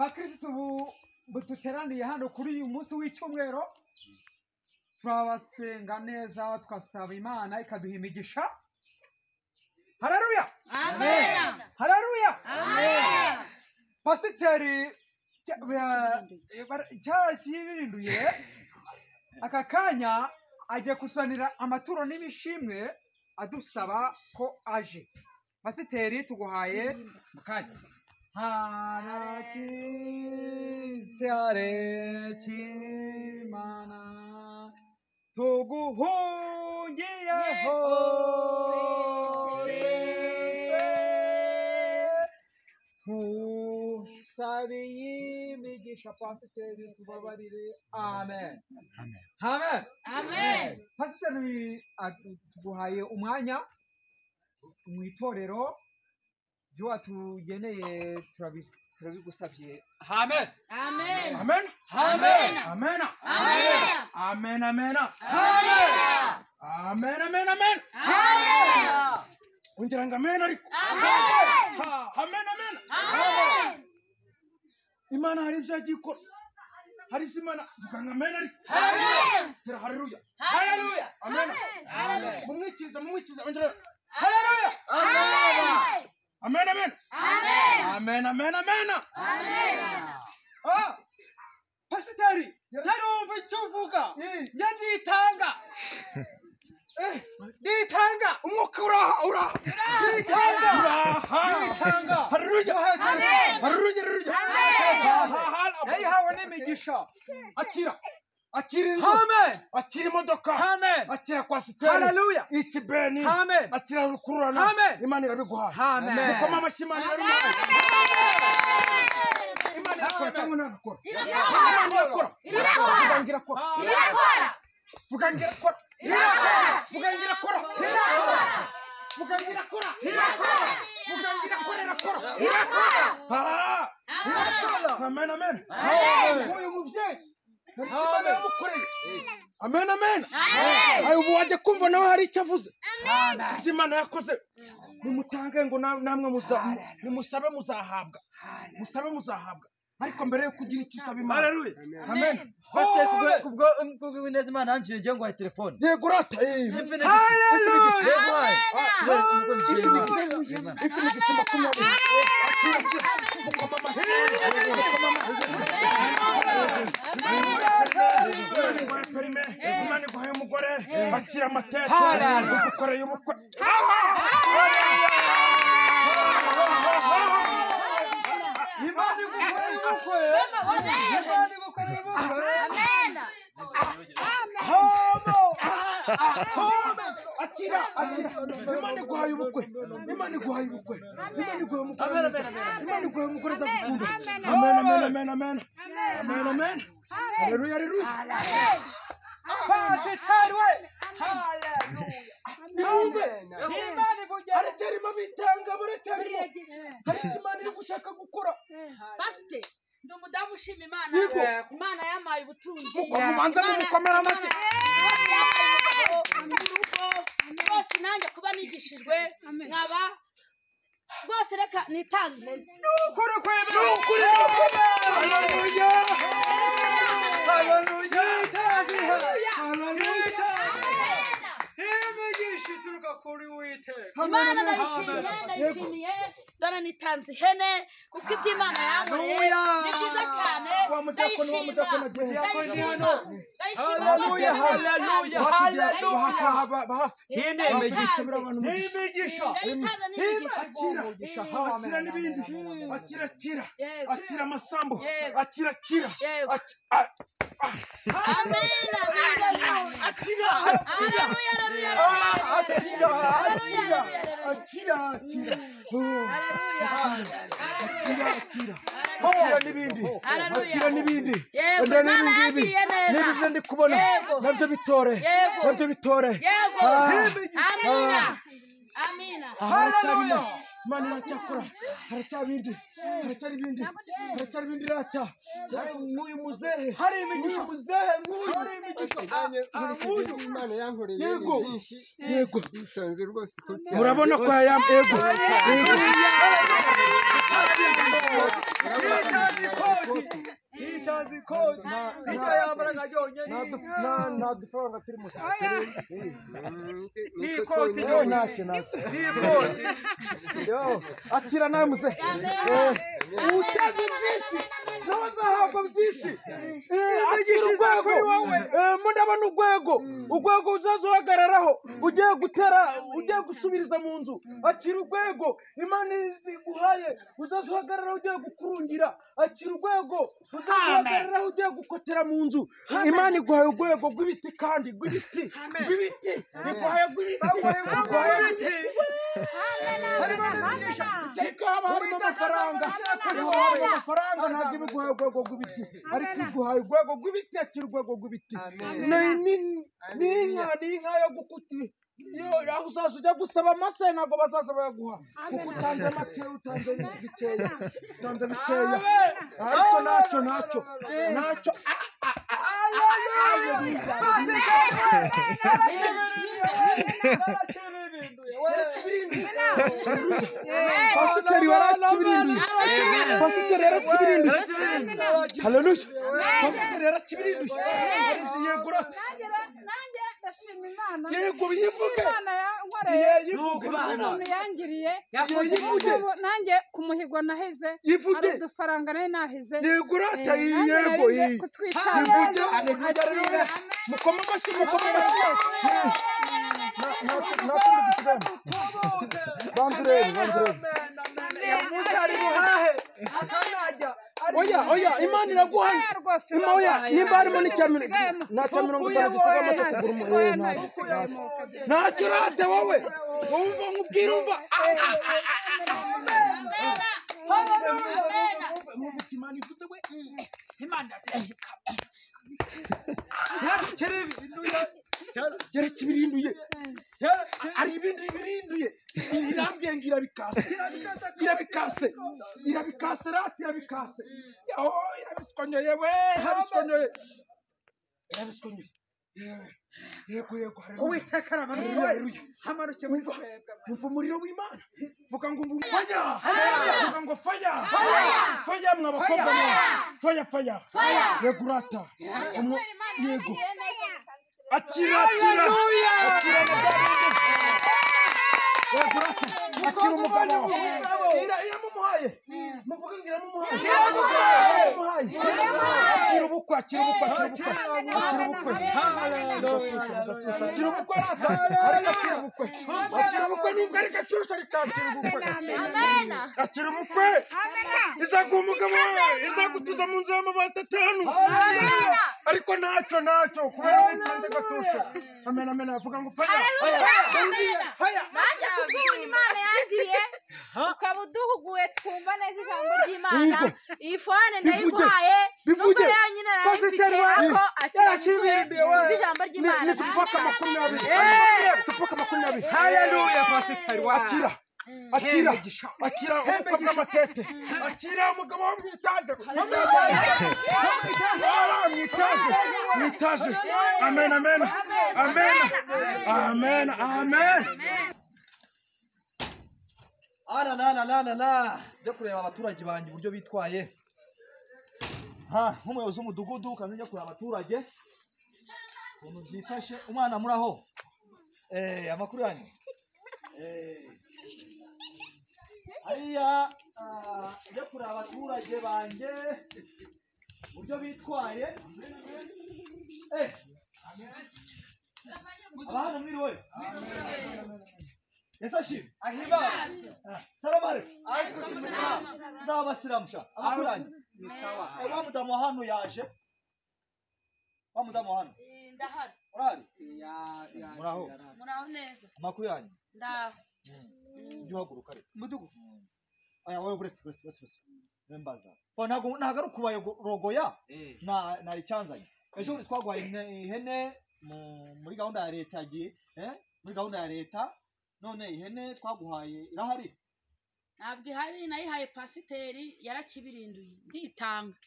bakristo bututeraniye hano kuri uyu munsi w'icyumweru turabasenga neza twasaba Imana ikaduha imigisha. Haleluya amen haleluya amen pasiteri cyakirinduye aka kanya agiye kutuzanira amaturo n'ibishimwe adusaba ko aje. Pasiteri tuguhaye mukanya. Haracyitare cy'Imana tuguhungiyeho tusabiye imigisha pasiteri tubabarire. Amen amen amen. Pasiteri tuguhaye umwanya mu itorero byo watugeneye turabigusabye. Amen amen amen amen amen amen amen amen amen amen amen ongera ngo amen ariko amen amen Imana hari ibyo yagiye ikora, hari ibyo Imana vuga ngo amen ariko tera haleluya haleluya amen amen mumwikiza ongera haleluya amen amen amen amen amen pasiteri ntarumva icyo uvuga nditanga umwuka uraha nditanga haleluya haleluya yayihawe n'imigisha. akira inzu akira imodoka akira kwasiteri haleluya ikibeni akira rukururana Imana irabiguha. mukoma amashyi Imana irabiguha. Imana irakora cyangwa ntagakora? vuga ngo irakora amen amen uyu mubyeyi Imana yamukoreye. Amen amen ayo ubu wajya kumva nawe hari icyo avuze ibyo Imana yakoze. nimutange ngo namwe nimusabe muzahabwa, musabe muzahabwa, ariko mbere yo kugira icyo usaba Imana. Haleluya amen. kubwo neza Imana yanjye ngiye ngo telefone yego rata ifinigisi makumyabiri Imana iguhaye umugore akira amateka igukoreye ubukwe. Imana igukoreye ubukwe. akira Imana iguhaye ubukwe. Imana iguhaye umugore azagukunda. Amen. Haleluya pasiteri we haleluya Imana ivugira aracyarimo bitanga baracyarimo hari Imana iri gushaka gukora. pasiteri ndi umudamu ushima Imana. Imana yamaye ubutunzi mubanza mukomera amashyi rwose nanjye kuba nigishijwe nkaba rwose reka nitange n'ukuri haleluya imigisha ituruka kuri Uwiteka. Imana ndayishimiye dore nitanze ihene kuko ibyo Imana yankoreye ni byiza cyane. ndayishima akira n'ibindi akira amasambu akira n'ibindi n'ibindi ndi kubona nabyo bitore amina haleluya. Imana iracyakora haracyari ibindi rata. nk'uyu muzehe hari imigisha Imana yankoreye byinshi yego bitonze rwose murabona ko yego ikoti icyo yambara nka yonyine nta dufaranga turi mu n'ikoti ntacyo n'ikoti akira nawe muze utanga byinshi nawe uzahabwa byinshi akira urwego ndabona urwego uzaza uhagararaho ugiye gusubiriza mu nzu akira urwego imana iguhaye uzaza uhagararaho ugiye gukurungira akira urwego uzaza uhagararaho ugiye gukotera mu nzu imana iguhaye urwego rw'ibiti kandi rw'ibiti iguhaye rw'ibiti harimo n'imigisha ariko haba harimo amafaranga ntabwo ibiguhaye urwego rw'ibiti ariko iguhaye urwego rw'ibiti akira urwego rw'ibiti n'inka yo gukuti aho uzaza ujya gusaba amase ntabwo bazaza bayaguha kuko utanze make utanze bikeya ariko ntacyo pasiteri yarakibirinduye haleluya pasiteri yarakibirinduye yego biyivuge umuntu yangiriye nanjye ku muhigo naheze yivuge udufaranga nayo nahize yego rata yego yivuge mukoma amashyi oya imana iraguhaye nimba harimo n'icya mirongo itanu gisigamo cyo kugura umuheno ntacyo urate wowe wumva nkubwira umva imana ivuze we imana yarakibirinduye ari ibindi birinduye irambye ngo irabikase rati irabikase irabiskonyoye we irabiskonyoye yego uwiteka hamanuke muri umva umuriro w'imana vuga ngo faya vuga ngo faya mwabakobwa faya yego urata yego akira umugabo iramumuhaye muvuga ngo iramumuhaye akira ubukwe nubwo ari gacyusha rikakira ubukwe izaguha umugabo izagutuza mu nzu y'amabati 5 ariko ntacyo kubera ko utanze gacyusha amen avuga ngo faya nanjye kubw'ubu imana yangiriye ukaba uduhuguye twumva neza ijambo ry'imana iyi fone ndayiguhaye nubwo rero nyine narayifite ariko akira ijambo ry'imana nisufuka 20 haleluya pasiteri akira umukobwa w'amatete akira umugabo wo mwitaje mwitaje amen byo kureba abaturage banjye uburyo bitwaye nk'umuyobozi w'umudugudu kandi njya kureba abaturage ukuntu byifashe umwana muraho amakuru yanyu hariya njya kureba abaturage banjye uburyo bitwaye abahano mwiriwe Yes, ashim. Salamu alaikum. Nzabasiramusha. Abakuranye. Ni sawa. Wa mudamu hano yaje. Wa mudamu hano. Ndahari. Urari? Muraho neza. Amakuru yanyu. Ndaho. Njye uhaguruka rero. Mudugu. Aya wowe buretse. Membaza. Ntago ari kubayogoya. Nari cyanzanye. Ejo twaguhaye ihene muri gahunda ya leta yagiye, muri gahunda ya leta. None ihene twaguhaye irahari? Ntabwo ihari, nayihaye pasiteri yarakibirinduye nditanga.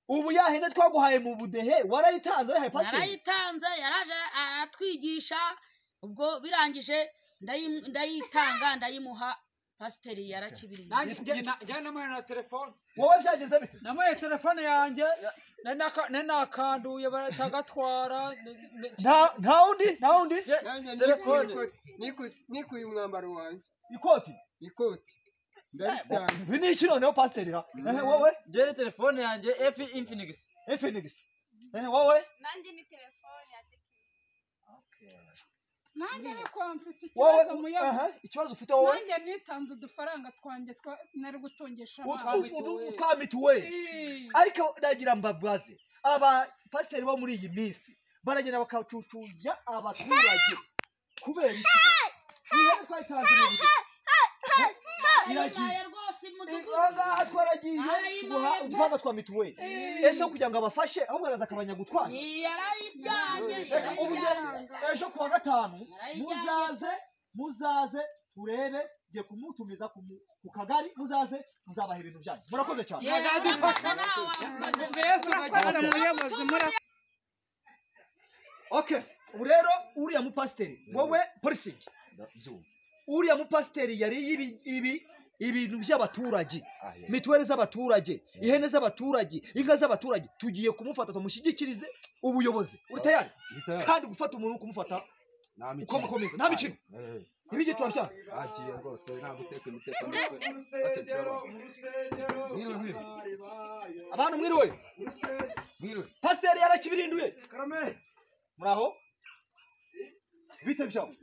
Ubu ya hene twaguhaye mu budehe warayitanze yahaye pasiteri? Narayitanze, yaraje aratwigisha, ubwo birangije ndayitanga ndayimuha pasiteri yarakibiriye njye namuhaye na telefone wowe byageze bite namuhaye telefone yanjye nakanduye batagatwara nta wundi telefone nikuye umwambaro wanjye ikoti ndabitanga ibi ni iki noneho pasiteri ra wowe njye telefone yanjye Infinix wowe nanjye ni telefone ya nanjye ariko mfite ikibazo muyobozi ikibazo ufite wowe nanjye nitanze udufaranga twanjye nari gutungisha utwa mituweli ariko nagira mbabwaze aba pasiteri bo muri iyi minsi baragenda bakacucuza abaturage kubera iki niyo twayitanze mu buryo yarayimaye rwose imudugudu ngaha twaragiye udufaranga twa mituweli ese kugira ngo abafashe ahubwo araza akabanya gutwara yarayijyanye ejo kuwa gatanu muzaze turebe ngiye kumutumiza ku kagari muzaze muzabaha ibintu byanyu murakoze cyane okay ubu rero uriya mupasiteri wowe polisingi uriya mupasiteri yari ibintu by'abaturage mituweli z'abaturage ihene z'abaturage inka z'abaturage tugiye kumufata tumushyigikirize ubuyobozi uri tayari kandi gufata umuntu kumufata uko mukomeza nta mikino ibigi turabyanze agiye rwose nta guteka imiteka abantu mwiriwe pasiteri yarakibirinduye muraho bite byawe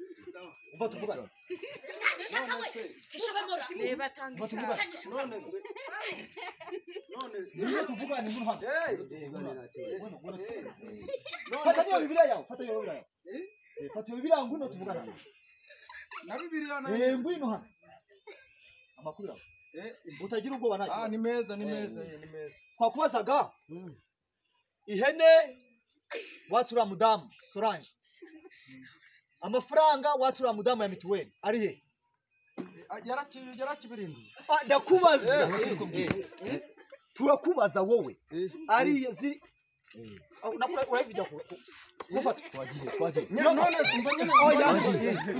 umva tuvugana niyo tuvugana inkuru hano fata niyo bibiliya yawe fata iyo bibiliya ngwino tuvugana na bibiliya ngwino hano amakuru yawe utagira ubwoba nta ni meza twakubazaga ihene watsura mudamu Solange amafaranga watsura mudamu ya mituweli ari he yarakibirinduye ndakubaza turakubaza wowe ari ziri urabivuga gufata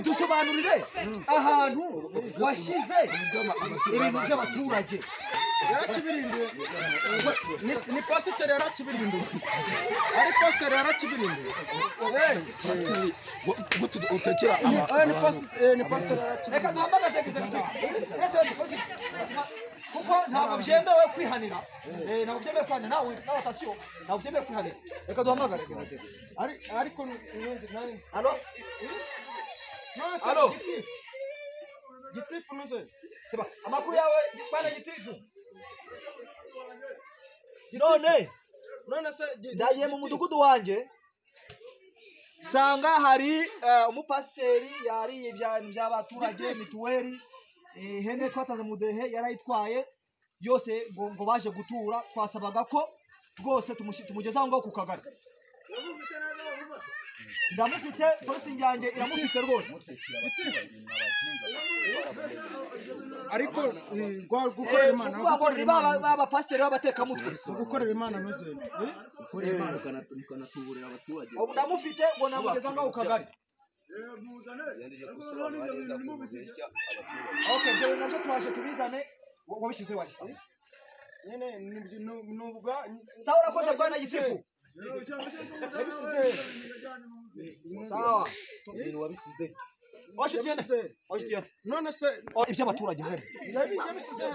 dusobanurire ahantu washyize ibintu by'abaturage yarakibirinduye ni pasiteri yarakibirinduye ari pasiteri yarakibirinduye utekera ni pasiteri reka duhamagaze executive kuko ntabwo byemewe kwihanira ntabwo byemewe kwihanira nawe n'abatasiyo ntabwo byemewe kwihanira reka duhamagare executive ariko alo gitifu nuze seba amakuru yawe bana gitifu none se ndagiye mu mudugudu wanjye usanga hari umupasiteri yariye ibintu by'abaturage mituweli ihene twataze mudehe yarayitwaye yose ngo baje gutura twasabaga ko rwose tumugezaho ngaho ku kagari ndamufite polisingi yanjye iramufite rwose ariko gukorera imana baba pasiteri b'abatekamutwe gukorera imana nuze gukorera imana ukanatuburira abaturage ubu ndamufite ngo namugeza ngaho ku kagari okay byo nabyo twaje tubizane wabishyize wahise nyene nubwa sawa urakoze bwana gitifu yabisize sawa ibintu wabisize washitiye none se iby'abaturage mwebwe yabisize